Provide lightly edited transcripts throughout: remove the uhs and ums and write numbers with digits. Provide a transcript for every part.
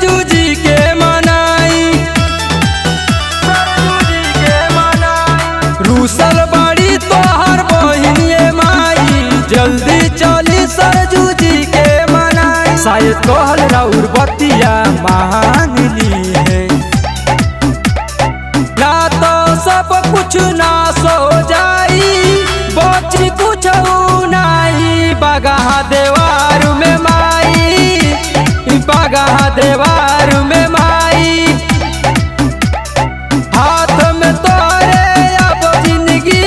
सरजू जी के मनाई, रूसल बड़ी तोहर बहिनिए माई, जल्दी चली सरजू जी के मनाई। शायद कहल राउर बतिया मान ली है, ना तो सब कुछ नाश हो जाई, बची कुछ नहीं। बगहा देवार में माई, बगहा देवार में माई, हाथ में तोरे अब जिंदगी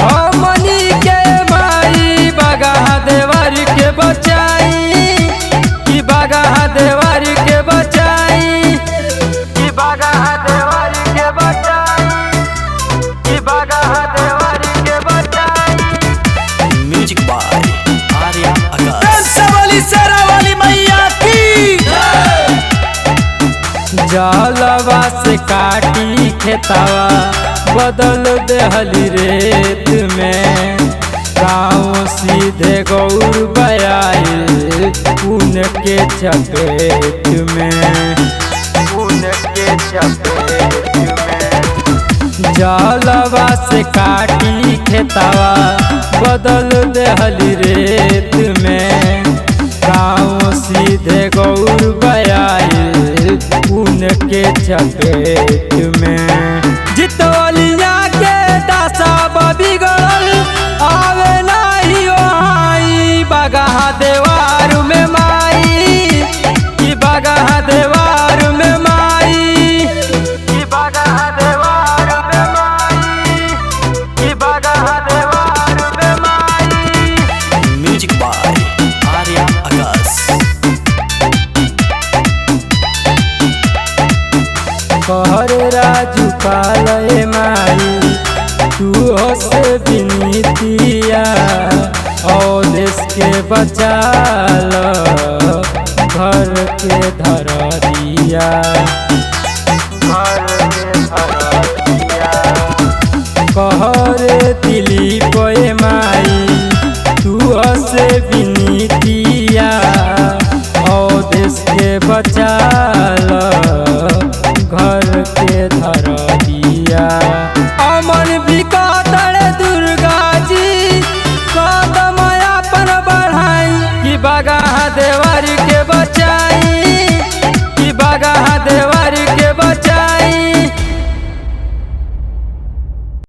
हमनी के माई। बगहा देवार के बचाई, कि बगहा देवार के बचाई, कि बगहा देवार के बचाई, कि बगहा देवार के बचाई। म्यूजिक बाय आर्या आकाश। वाली मैया की जलवा से काटी खेतावा बदल देहली रेत में, गाँव सीधे गौर बयाइल उनके चपेट में, उनके चपेट में। जलवा से काटी खेतावा बदल देहली रेत में, गाँव सीधे गौर बयाइल उनके चपेट में। जितवलिया के दशा बिगड़ल आवे नहीं ओहाई, बगहा देवार में माई, कि बगहा देवार में माई, कि बगहा देवार में माई, कि बगहा देवार में माई। म्यूजिक बाय आर्या आकाश। कहर राजू पालय माई, तू से विनीतिया, और देश के बचाल घर के धर दिया, घर के धर दिया। कहर दिलीप माई, तू से विनीतिया, और देश के बचाल घर के धर दिया। अमन बिकटर दुर्गा जी कदम अपन बढ़ाई, कि बगहा देवार